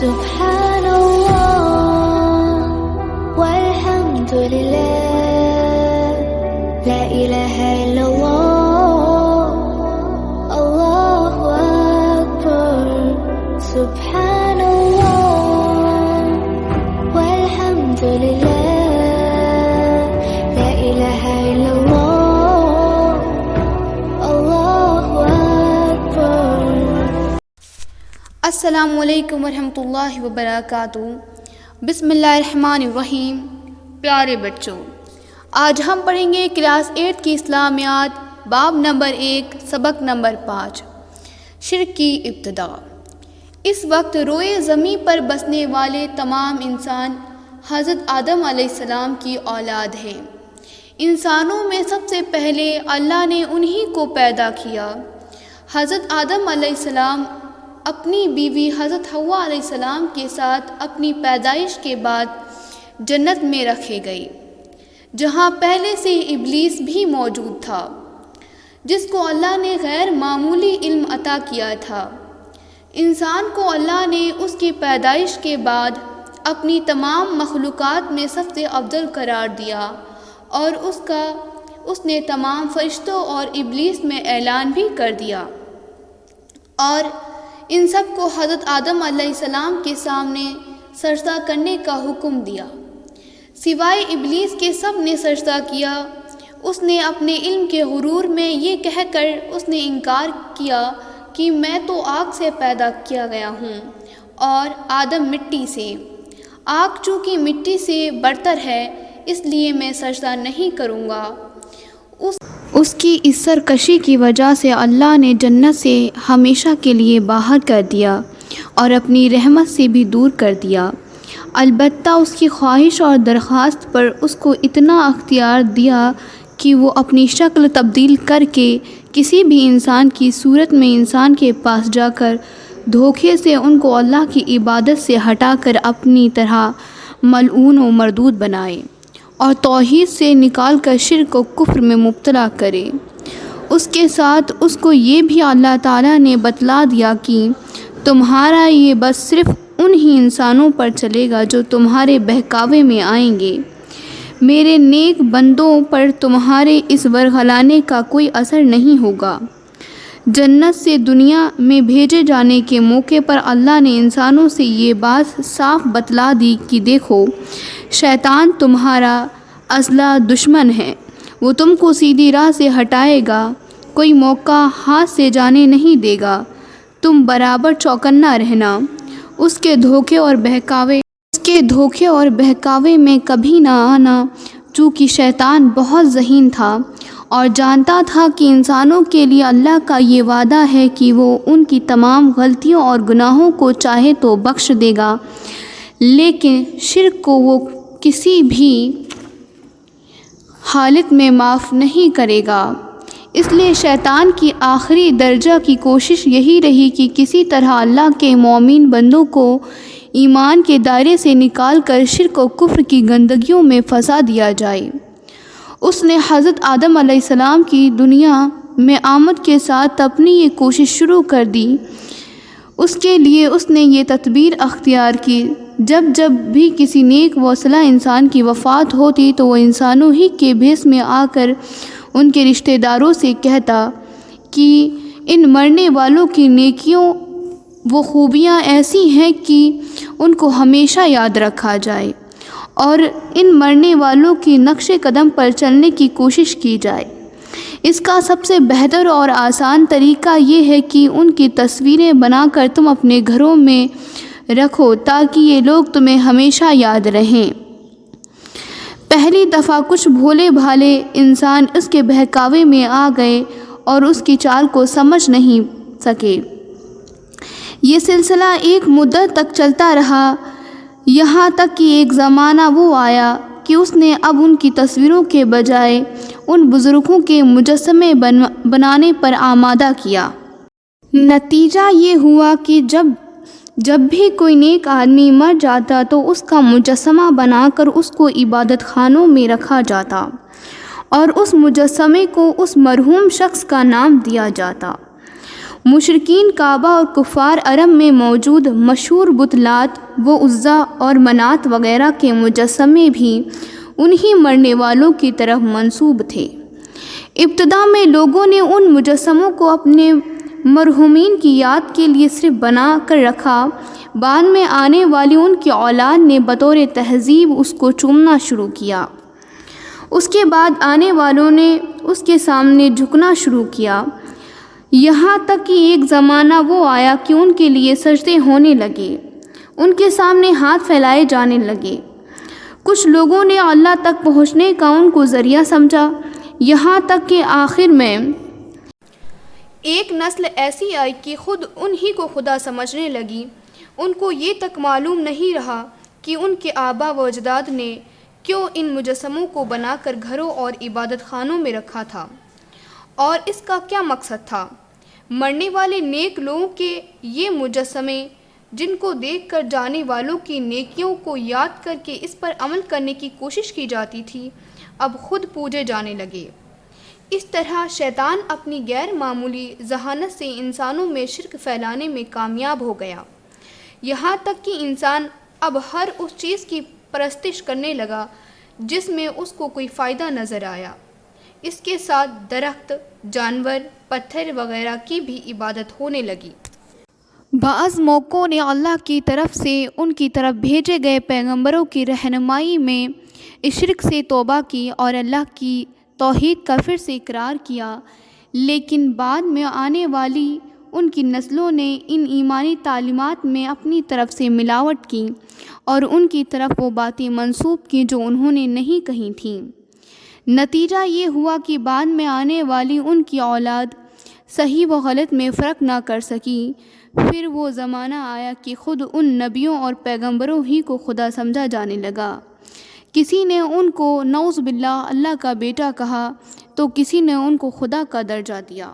سبحان اللہ والحمد للہ لا الہ الا اللہ اللہ اکبر سبحان اللہ والحمد للہ لا الہ الا اللہ اللہ اکبر۔ السلام علیکم ورحمۃ اللہ وبرکاتہ۔ بسم اللہ الرحمن الرحیم۔ پیارے بچوں، آج ہم پڑھیں گے کلاس 8 کی اسلامیات، باب نمبر 1، سبق نمبر 5، شرک کی ابتدا۔ اس وقت روئے زمین پر بسنے والے تمام انسان حضرت آدم علیہ السلام کی اولاد ہیں۔ انسانوں میں سب سے پہلے اللہ نے انہی کو پیدا کیا۔ حضرت آدم علیہ السلام اپنی بیوی حضرت حوا علیہ السلام کے ساتھ اپنی پیدائش کے بعد جنت میں رکھے گئے، جہاں پہلے سے ابلیس بھی موجود تھا، جس کو اللہ نے غیر معمولی علم عطا کیا تھا۔ انسان کو اللہ نے اس کی پیدائش کے بعد اپنی تمام مخلوقات میں سب سے افضل قرار دیا، اور اس نے تمام فرشتوں اور ابلیس میں اعلان بھی کر دیا، اور ان سب کو حضرت آدم علیہ السلام کے سامنے سجدہ کرنے کا حکم دیا۔ سوائے ابلیس کے سب نے سجدہ کیا۔ اس نے اپنے علم کے غرور میں یہ کہہ کر اس نے انکار کیا کہ میں تو آگ سے پیدا کیا گیا ہوں اور آدم مٹی سے۔ آگ چونکہ مٹی سے برتر ہے، اس لیے میں سجدہ نہیں کروں گا۔ اس کی اس سرکشی کی وجہ سے اللہ نے جنت سے ہمیشہ کے لیے باہر کر دیا اور اپنی رحمت سے بھی دور کر دیا۔ البتہ اس کی خواہش اور درخواست پر اس کو اتنا اختیار دیا کہ وہ اپنی شکل تبدیل کر کے کسی بھی انسان کی صورت میں انسان کے پاس جا کر دھوکے سے ان کو اللہ کی عبادت سے ہٹا کر اپنی طرح ملعون و مردود بنائے، اور توحید سے نکال کر شرک و کفر میں مبتلا کرے۔ اس کے ساتھ اس کو یہ بھی اللہ تعالیٰ نے بتلا دیا کہ تمہارا یہ بس صرف انہی انسانوں پر چلے گا جو تمہارے بہکاوے میں آئیں گے۔ میرے نیک بندوں پر تمہارے اس ورغلانے کا کوئی اثر نہیں ہوگا۔ جنت سے دنیا میں بھیجے جانے کے موقع پر اللہ نے انسانوں سے یہ بات صاف بتلا دی کہ دیکھو، شیطان تمہارا اصلی دشمن ہے، وہ تم کو سیدھی راہ سے ہٹائے گا، کوئی موقع ہاتھ سے جانے نہیں دے گا، تم برابر چوکنا رہنا، اس کے دھوکے اور بہکاوے میں کبھی نہ آنا، چونکہ شیطان بہت ذہین تھا اور جانتا تھا کہ انسانوں کے لیے اللہ کا یہ وعدہ ہے کہ وہ ان کی تمام غلطیوں اور گناہوں کو چاہے تو بخش دے گا، لیکن شرک کو وہ کسی بھی حالت میں معاف نہیں کرے گا۔ اس لیے شیطان کی آخری درجہ کی کوشش یہی رہی کہ کسی طرح اللہ کے مومن بندوں کو ایمان کے دائرے سے نکال کر شرک و کفر کی گندگیوں میں پھنسا دیا جائے۔ اس نے حضرت آدم علیہ السلام کی دنیا میں آمد کے ساتھ اپنی یہ کوشش شروع کر دی۔ اس کے لیے اس نے یہ تدبیر اختیار کی، جب بھی کسی نیک و صالح انسان کی وفات ہوتی تو وہ انسانوں ہی کے بھیس میں آ کر ان کے رشتہ داروں سے کہتا کہ ان مرنے والوں کی نیکیوں وہ خوبیاں ایسی ہیں کہ ان کو ہمیشہ یاد رکھا جائے، اور ان مرنے والوں کی نقش قدم پر چلنے کی کوشش کی جائے۔ اس کا سب سے بہتر اور آسان طریقہ یہ ہے کہ ان کی تصویریں بنا کر تم اپنے گھروں میں رکھو تاکہ یہ لوگ تمہیں ہمیشہ یاد رہیں۔ پہلی دفعہ کچھ بھولے بھالے انسان اس کے بہکاوے میں آ گئے اور اس کی چال کو سمجھ نہیں سکے۔ یہ سلسلہ ایک مدت تک چلتا رہا، یہاں تک کہ ایک زمانہ وہ آیا کہ اس نے اب ان کی تصویروں کے بجائے ان بزرگوں کے مجسمے بنانے پر آمادہ کیا۔ نتیجہ یہ ہوا کہ جب بھی کوئی نیک آدمی مر جاتا تو اس کا مجسمہ بنا کر اس کو عبادت خانوں میں رکھا جاتا اور اس مجسمے کو اس مرحوم شخص کا نام دیا جاتا۔ مشرکین کعبہ اور کفار عرب میں موجود مشہور بت لات و عزیٰ اور منات وغیرہ کے مجسمے بھی انہی مرنے والوں کی طرف منسوب تھے۔ ابتدا میں لوگوں نے ان مجسموں کو اپنے مرحومین کی یاد کے لیے صرف بنا کر رکھا، بعد میں آنے والی ان کی اولاد نے بطور تہذیب اس کو چومنا شروع کیا۔ اس کے بعد آنے والوں نے اس کے سامنے جھکنا شروع کیا، یہاں تک کہ ایک زمانہ وہ آیا کہ ان کے لیے سجدے ہونے لگے، ان کے سامنے ہاتھ پھیلائے جانے لگے۔ کچھ لوگوں نے اللہ تک پہنچنے کا ان کو ذریعہ سمجھا، یہاں تک کہ آخر میں ایک نسل ایسی آئی کہ خود انہی کو خدا سمجھنے لگی۔ ان کو یہ تک معلوم نہیں رہا کہ ان کے آبا و اجداد نے کیوں ان مجسموں کو بنا کر گھروں اور عبادت خانوں میں رکھا تھا اور اس کا کیا مقصد تھا۔ مرنے والے نیک لوگوں کے یہ مجسمے، جن کو دیکھ کر جانے والوں کی نیکیوں کو یاد کر کے اس پر عمل کرنے کی کوشش کی جاتی تھی، اب خود پوجے جانے لگے۔ اس طرح شیطان اپنی غیر معمولی ذہانت سے انسانوں میں شرک پھیلانے میں کامیاب ہو گیا، یہاں تک کہ انسان اب ہر اس چیز کی پرستش کرنے لگا جس میں اس کو کوئی فائدہ نظر آیا۔ اس کے ساتھ درخت، جانور، پتھر وغیرہ کی بھی عبادت ہونے لگی۔ بعض موقعوں نے اللہ کی طرف سے ان کی طرف بھیجے گئے پیغمبروں کی رہنمائی میں اس شرک سے توبہ کی اور اللہ کی توحید کا پھر سے اقرار کیا، لیکن بعد میں آنے والی ان کی نسلوں نے ان ایمانی تعلیمات میں اپنی طرف سے ملاوٹ کی اور ان کی طرف وہ باتیں منسوب کیں جو انہوں نے نہیں کہی تھیں۔ نتیجہ یہ ہوا کہ بعد میں آنے والی ان کی اولاد صحیح و غلط میں فرق نہ کر سکی۔ پھر وہ زمانہ آیا کہ خود ان نبیوں اور پیغمبروں ہی کو خدا سمجھا جانے لگا۔ کسی نے ان کو نعوذ باللہ اللہ کا بیٹا کہا تو کسی نے ان کو خدا کا درجہ دیا۔